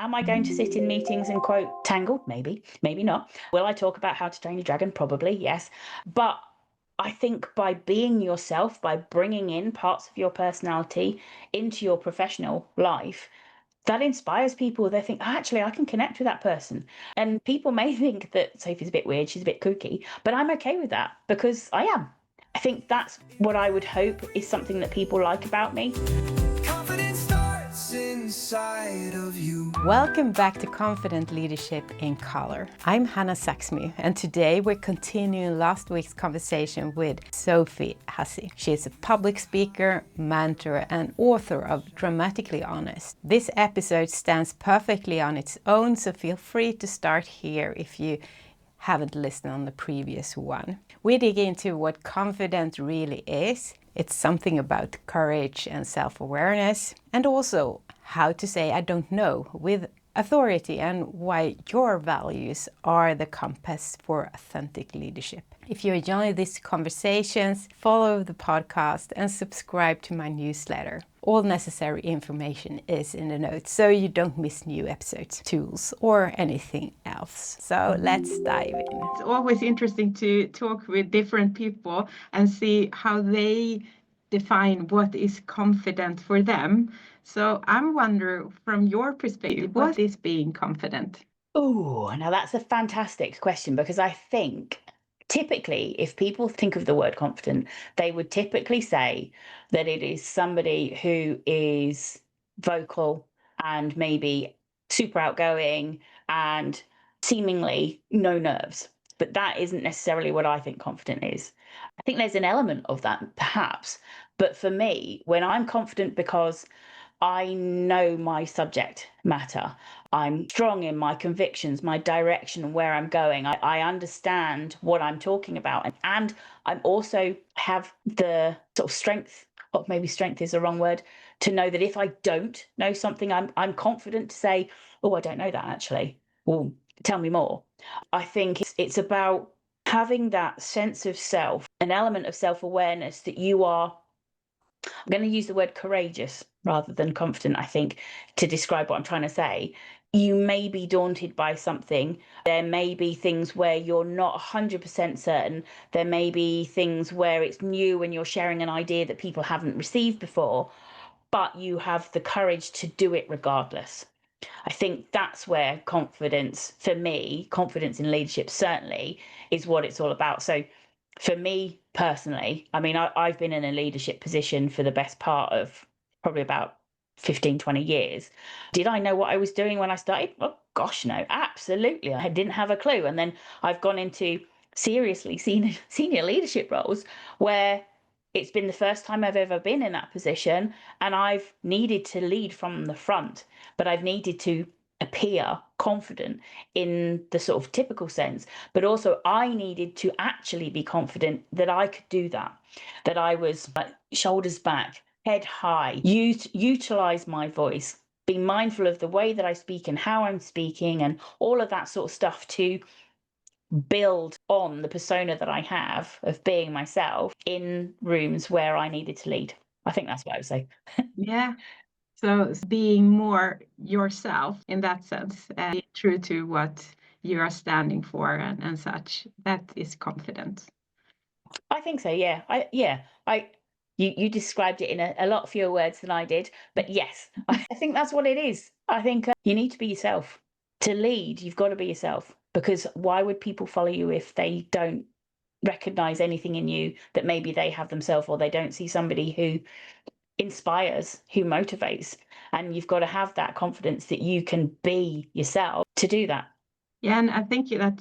Am I going to sit in meetings and quote Tangled? Maybe, maybe not. Will I talk about How to Train Your Dragon? Probably, yes. But I think by being yourself, by bringing in parts of your personality into your professional life, that inspires people. They think, actually, I can connect with that person. And people may think that Sophie's a bit weird, she's a bit kooky, but I'm okay with that because I am. I think that's what I would hope is something that people like about me. Confidence starts inside of you. Welcome back to Confident Leadership in Color. I'm Hannah Saxmy, and today we're continuing last week's conversation with Sophie Hussey. She is a public speaker, mentor, and author of Dramatically Honest. This episode stands perfectly on its own, so feel free to start here if you haven't listened on the previous one. We dig into what confidence really is. It's something about courage and self-awareness, and also how to say I don't know with authority and why your values are the compass for authentic leadership. If you enjoy these conversations, follow the podcast and subscribe to my newsletter. All necessary information is in the notes so you don't miss new episodes, tools, or anything else. So let's dive in. It's always interesting to talk with different people and see how they define what is confident for them. So I'm wondering, from your perspective, what is being confident? Oh, now that's a fantastic question because I think typically, if people think of the word confident, they would typically say that it is somebody who is vocal and maybe super outgoing and seemingly no nerves. But that isn't necessarily what I think confident is. I think there's an element of that, perhaps. But for me, when I'm confident because I know my subject matter. I'm strong in my convictions, my direction, where I'm going. I understand what I'm talking about. And I'm also have the sort of strength, or maybe strength is the wrong word, to know that if I don't know something, I'm confident to say, oh, I don't know that actually. Well, tell me more. I think it's about having that sense of self, an element of self-awareness that you are, I'm going to use the word courageous rather than confident, I think, to describe what I'm trying to say. You may be daunted by something. There may be things where you're not 100% certain. There may be things where it's new and you're sharing an idea that people haven't received before, but you have the courage to do it regardless. I think that's where confidence, for me, confidence in leadership certainly is what it's all about. So for me personally, I mean, I've been in a leadership position for the best part of probably about 15, 20 years. Did I know what I was doing when I started? Oh, gosh, no, absolutely. I didn't have a clue. And then I've gone into seriously senior leadership roles where it's been the first time I've ever been in that position, and I've needed to lead from the front, but I've needed to appear confident in the sort of typical sense, but also I needed to actually be confident that I could do that, that I was like shoulders back, head high, utilize my voice, be mindful of the way that I speak and how I'm speaking and all of that sort of stuff to build on the persona that I have of being myself in rooms where I needed to lead. I think that's what I would say. Yeah. So being more yourself in that sense, true to what you are standing for and such, that is confidence. I think so, yeah. You described it in a lot fewer words than I did, but yes, I think that's what it is. I think you need to be yourself. To lead, you've got to be yourself, because why would people follow you if they don't recognize anything in you that maybe they have themselves, or they don't see somebody who inspires, who motivates? And you've got to have that confidence that you can be yourself to do that. Yeah, and I think that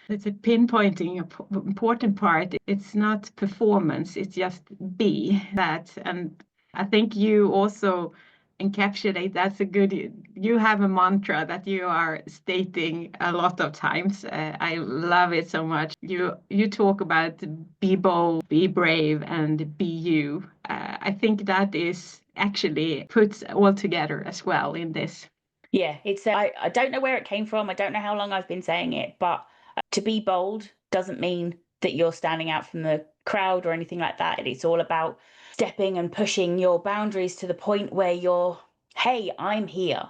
it's a pinpointing important part. It's not performance, it's just be that. And I think you also encapsulate that's a good, you have a mantra that you are stating a lot of times. I love it so much. You talk about be bold, be brave, and be you. I think that is actually puts all together as well in this. Yeah, it's I don't know where it came from. I don't know how long I've been saying it, but to be bold doesn't mean that you're standing out from the crowd or anything like that. It's all about stepping and pushing your boundaries to the point where you're, hey, I'm here.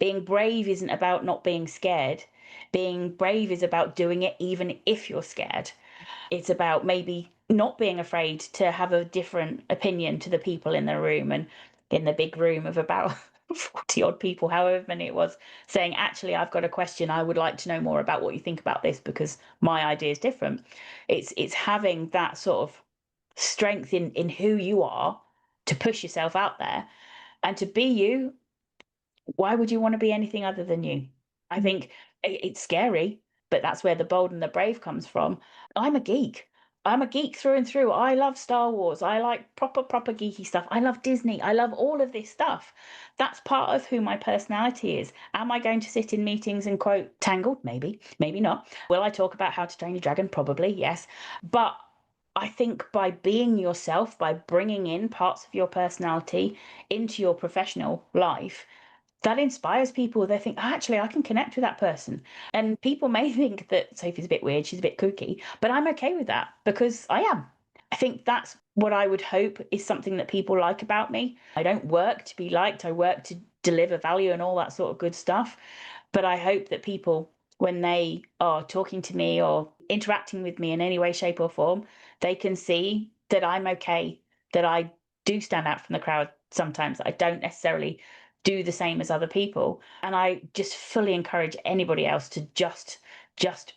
Being brave isn't about not being scared. Being brave is about doing it even if you're scared. It's about maybe not being afraid to have a different opinion to the people in the room, and in the big room of about 40 odd people, however many it was, saying, actually, I've got a question. I would like to know more about what you think about this because my idea is different. It's having that sort of strength in who you are to push yourself out there and to be you. Why would you want to be anything other than you? I think it's scary, but that's where the bold and the brave comes from. I'm a geek. I'm a geek through and through. I love Star Wars. I like proper geeky stuff. I love Disney. I love all of this stuff. That's part of who my personality is. Am I going to sit in meetings and quote Tangled? Maybe, maybe not. Will I talk about How to Train Your Dragon? Probably, yes. But I think by being yourself, by bringing in parts of your personality into your professional life, that inspires people. They think, oh, actually, I can connect with that person. And people may think that Sophie's a bit weird, she's a bit kooky, but I'm okay with that because I am. I think that's what I would hope is something that people like about me. I don't work to be liked, I work to deliver value and all that sort of good stuff. But I hope that people, when they are talking to me or interacting with me in any way, shape, or form, they can see that I'm okay, that I do stand out from the crowd sometimes. I don't necessarily do the same as other people. And I just fully encourage anybody else to just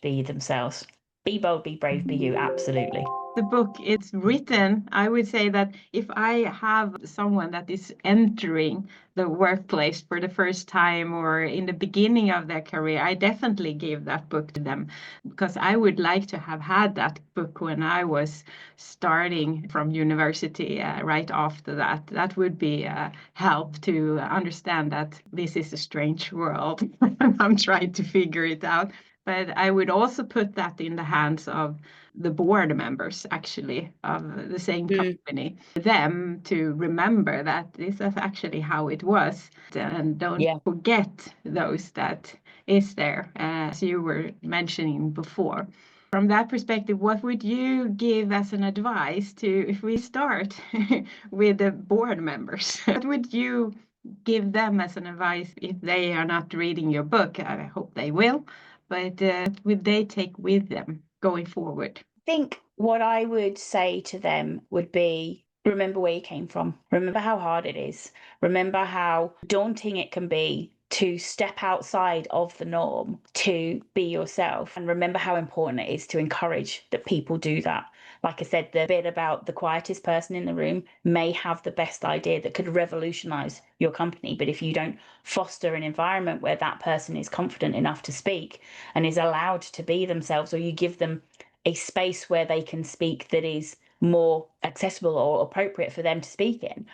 be themselves. Be bold, be brave, be you. Absolutely. The book it's written, I would say that if I have someone that is entering the workplace for the first time or in the beginning of their career, I definitely give that book to them because I would like to have had that book when I was starting from university right after that. That would be a help to understand that this is a strange world. I'm trying to figure it out. But I would also put that in the hands of the board members, actually, of the same company, them to remember that this is actually how it was. And don't Yeah. forget those that is there, as you were mentioning before. From that perspective, what would you give as an advice to, if we start with the board members, what would you give them as an advice if they are not reading your book? I hope they will. But would they take with them going forward? I think what I would say to them would be remember where you came from. Remember how hard it is. Remember how daunting it can be to step outside of the norm, to be yourself. And remember how important it is to encourage that people do that. Like I said, the bit about the quietest person in the room may have the best idea that could revolutionize your company. But if you don't foster an environment where that person is confident enough to speak and is allowed to be themselves, or you give them a space where they can speak that is more accessible or appropriate for them to speak in,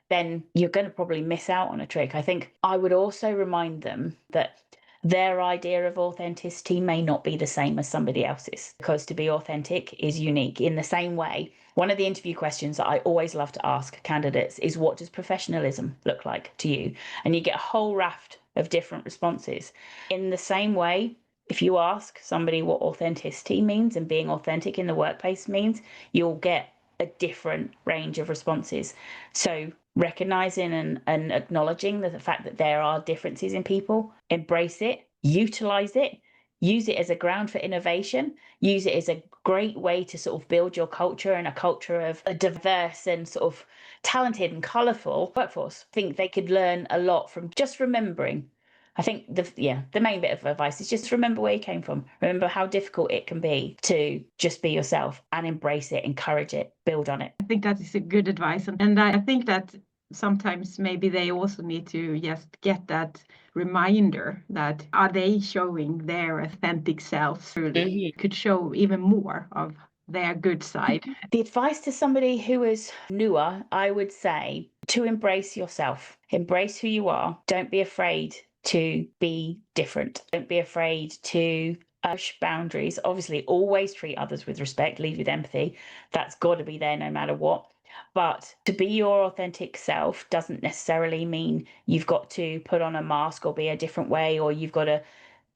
then you're going to probably miss out on a trick. I think I would also remind them that their idea of authenticity may not be the same as somebody else's, because to be authentic is unique. In the same way, one of the interview questions that I always love to ask candidates is, what does professionalism look like to you? And you get a whole raft of different responses. In the same way, if you ask somebody what authenticity means and being authentic in the workplace means, you'll get a different range of responses. So recognizing and acknowledging the fact that there are differences in people, embrace it, utilize it, use it as a ground for innovation, use it as a great way to sort of build your culture and a culture of a diverse and sort of talented and colorful workforce. I think they could learn a lot from just remembering. I think the main bit of advice is just remember where you came from. Remember how difficult it can be to just be yourself and embrace it, encourage it, build on it. I think that is a good advice. And I think that sometimes maybe they also need to just get that reminder that are they showing their authentic selves truly? Could show even more of their good side. The advice to somebody who is newer, I would say to embrace yourself, embrace who you are. Don't be afraid to be different. Don't be afraid to push boundaries. Obviously, always treat others with respect, lead with empathy. That's got to be there no matter what. But to be your authentic self doesn't necessarily mean you've got to put on a mask or be a different way, or you've got to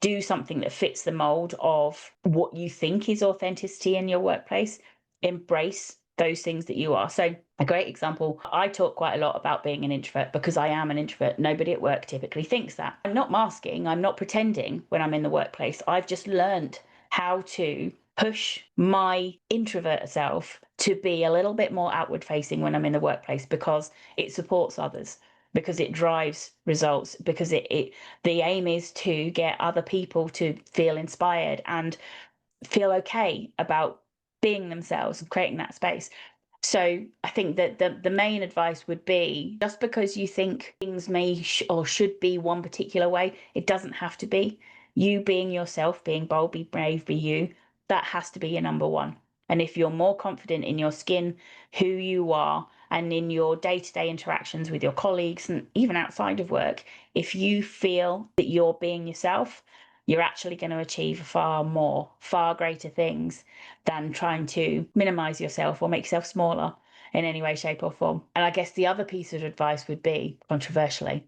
do something that fits the mold of what you think is authenticity in your workplace. Embrace those things that you are. So a great example, I talk quite a lot about being an introvert because I am an introvert. Nobody at work typically thinks that. I'm not masking, I'm not pretending when I'm in the workplace. I've just learned how to push my introvert self to be a little bit more outward facing when I'm in the workplace, because it supports others, because it drives results, because the aim is to get other people to feel inspired and feel okay about being themselves and creating that space. So I think that the main advice would be, just because you think things may or should be one particular way, it doesn't have to be. You being yourself, being bold, be brave, be you, that has to be your number one. And if you're more confident in your skin, who you are, and in your day-to-day interactions with your colleagues and even outside of work, if you feel that you're being yourself, you're actually going to achieve far greater things than trying to minimize yourself or make yourself smaller in any way, shape, or form. And I guess the other piece of advice would be, controversially,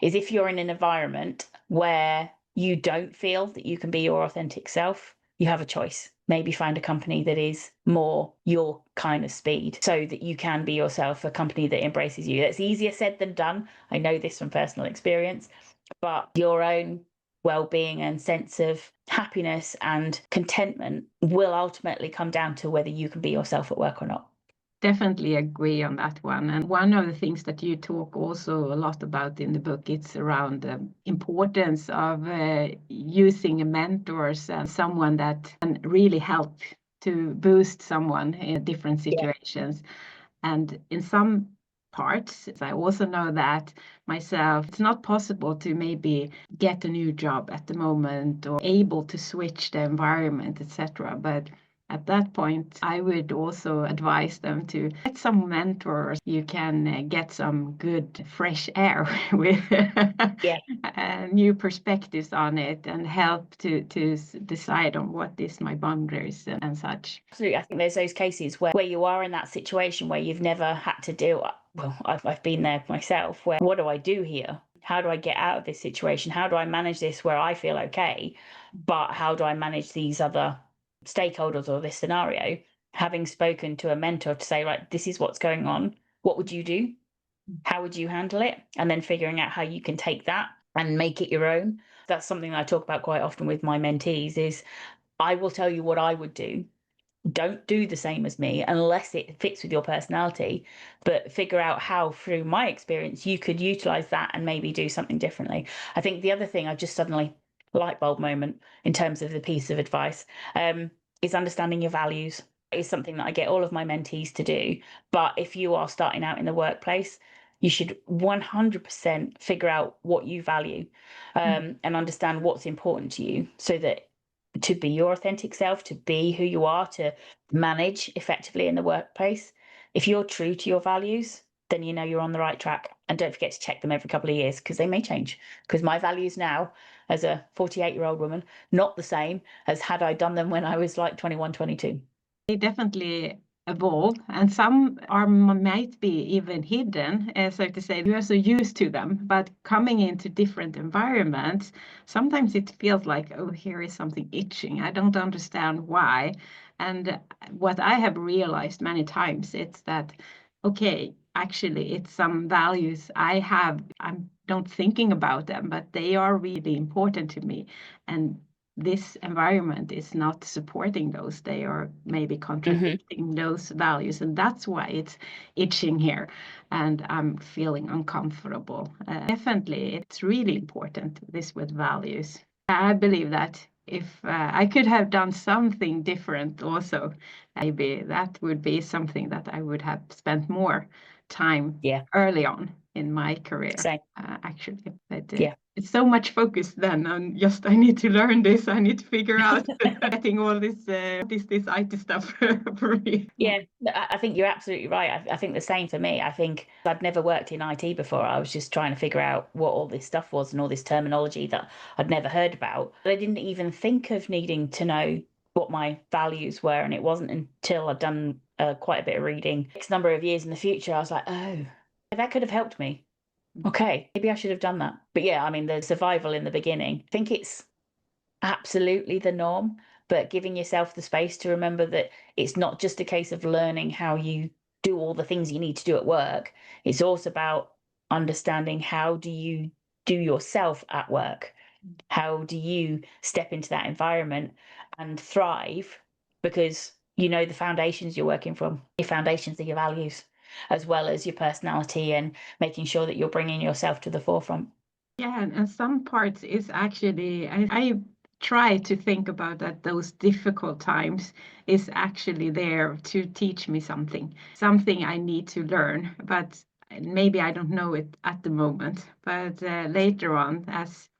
is if you're in an environment where you don't feel that you can be your authentic self, you have a choice. Maybe find a company that is more your kind of speed so that you can be yourself, a company that embraces you. That's easier said than done. I know this from personal experience, but your own well-being and sense of happiness and contentment will ultimately come down to whether you can be yourself at work or not. Definitely agree on that one. And one of the things that you talk also a lot about in the book, it's around the importance of using mentors and someone that can really help to boost someone in different situations. Yeah. And in some parts, I also know that myself, it's not possible to maybe get a new job at the moment or able to switch the environment, etc. But at that point, I would also advise them to get some mentors. You can get some good fresh air with new perspectives on it and help to decide on what is my boundaries and such. Absolutely. I think there's those cases where you are in that situation where you've never had to deal. Well, I've been there myself, where what do I do here? How do I get out of this situation? How do I manage this where I feel okay? But how do I manage these other stakeholders or this scenario? Having spoken to a mentor to say, right, this is what's going on. What would you do? How would you handle it? And then figuring out how you can take that and make it your own. That's something that I talk about quite often with my mentees is, I will tell you what I would do. Don't do the same as me unless it fits with your personality, but figure out how, through my experience, you could utilize that and maybe do something differently. I think the other thing, I just suddenly light bulb moment in terms of the piece of advice, is understanding your values. Is something that I get all of my mentees to do. But if you are starting out in the workplace, you should 100% figure out what you value, and understand what's important to you, so that to be your authentic self, to be who you are, to manage effectively in the workplace. If you're true to your values, then you know you're on the right track. And don't forget to check them every couple of years, because they may change. Because my values now, as a 48-year-old woman, not the same as had I done them when I was like 21, 22. They definitely evolve, and some are might be even hidden, so to say. You are so used to them, but coming into different environments, sometimes it feels like, oh, here is something itching. I don't understand why. And what I have realized many times, it's that, okay, actually, it's some values I have. I'm not thinking about them, but they are really important to me. And this environment is not supporting those. They are maybe contradicting those values, and that's why it's itching here and I'm feeling uncomfortable. Definitely, it's really important, this with values. I believe that if I could have done something different also, maybe that would be something that I would have spent more time early on in my career. Actually, but it's so much focus then on just, I need to learn this, I need to figure out getting all this this IT stuff for me. Yeah, I think you're absolutely right. I think the same for me. I think I'd never worked in IT before. I was just trying to figure out what all this stuff was and all this terminology that I'd never heard about. But I didn't even think of needing to know what my values were. And it wasn't until I'd done quite a bit of reading, X number of years in the future, I was like, oh, that could have helped me. Okay, maybe I should have done that. But yeah, I mean, the survival in the beginning, I think it's absolutely the norm. but giving yourself the space to remember that it's not just a case of learning how you do all the things you need to do at work. It's also about understanding, how do you do yourself at work? How do you step into that environment and thrive? Because you know the foundations you're working from. Your foundations are your values, as well as your personality, and making sure that you're bringing yourself to the forefront. Yeah, and some parts is actually, I try to think about that those difficult times is actually there to teach me something I need to learn, but maybe I don't know it at the moment. But later on, as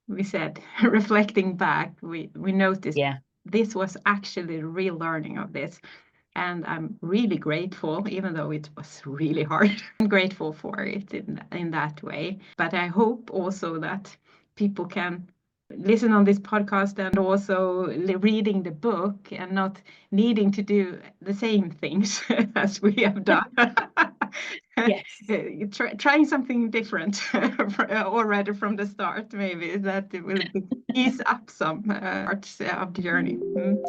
we said, reflecting back, we noticed Yeah. this was actually the real learning of this. And I'm really grateful, even though it was really hard. I'm grateful for it in that way. But I hope also that people can listen on this podcast and also reading the book and not needing to do the same things as we have done. Yes. Trying something different already from the start, maybe that it will ease up some parts of the journey.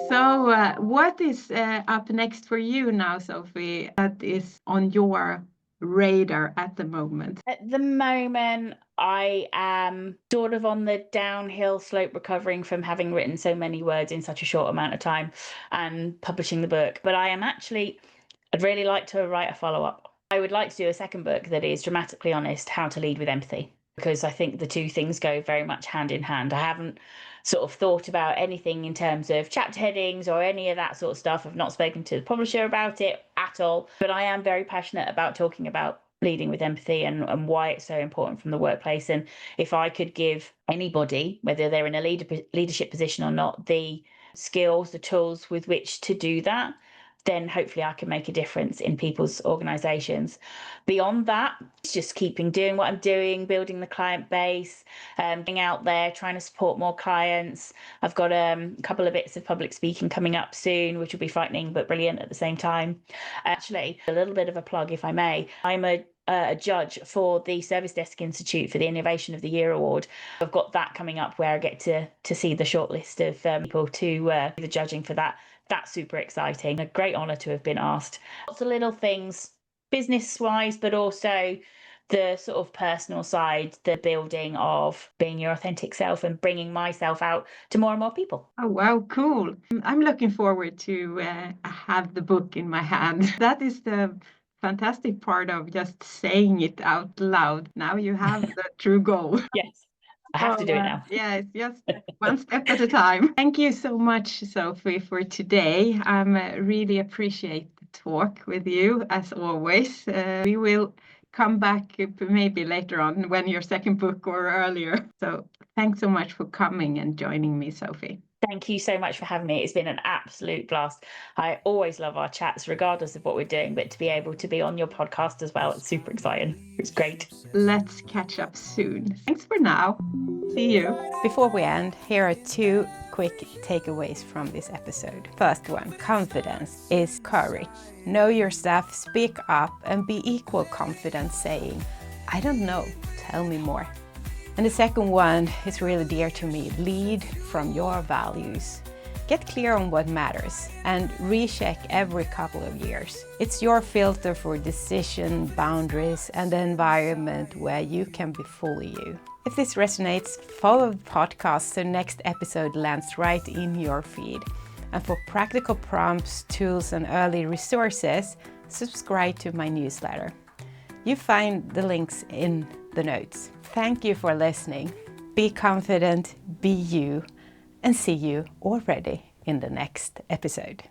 So, what is up next for you now, Sophie, that is on your radar at the moment? At the moment, I am sort of on the downhill slope, recovering from having written so many words in such a short amount of time and publishing the book. But I'd really like to write a follow-up. I would like to do a second book that is dramatically honest, how to lead with empathy, because I think the two things go very much hand in hand. I haven't sort of thought about anything in terms of chapter headings or any of that sort of stuff. I've not spoken to the publisher about it at all, but I am very passionate about talking about leading with empathy and why it's so important from the workplace. And if I could give anybody, whether they're in a leadership position or not, the skills, the tools with which to do that, then hopefully I can make a difference in people's organizations. Beyond that, it's just doing what I'm doing, building the client base, getting out there, trying to support more clients. I've got a couple of bits of public speaking coming up soon, which will be frightening but brilliant at the same time. Actually, a little bit of a plug, if I may. I'm a judge for the Service Desk Institute for the Innovation of the Year Award. I've got that coming up where I get to see the shortlist of people to do the judging for that. That's super exciting. A great honour to have been asked. Lots of little things, business-wise, but also the sort of personal side, the building of being your authentic self and bringing myself out to more and more people. Oh, wow, cool. I'm looking forward to have the book in my hand. That is the fantastic part of just saying it out loud. Now you have the true goal. Yes, I have to do it now. Yeah, it's just one step at a time. Thank you so much, Sophie, for today. I really appreciate the talk with you, as always. We will come back maybe later on when your second book or earlier. So thanks so much for coming and joining me, Sophie. Thank you so much for having me. It's been an absolute blast. I always love our chats, regardless of what we're doing, but to be able to be on your podcast as well, it's super exciting. It's great. Let's catch up soon. Thanks for now. See you. Before we end, here are two quick takeaways from this episode. First one, confidence is courage. Know your stuff, speak up, and be equal confident saying, I don't know, tell me more. And the second one is really dear to me. Lead from your values. Get clear on what matters and recheck every couple of years. It's your filter for decision, boundaries, and the environment where you can be fully you. If this resonates, follow the podcast so next episode lands right in your feed. And for practical prompts, tools, and early resources, subscribe to my newsletter. You find the links in the notes. Thank you for listening. Be confident, be you, and see you already in the next episode.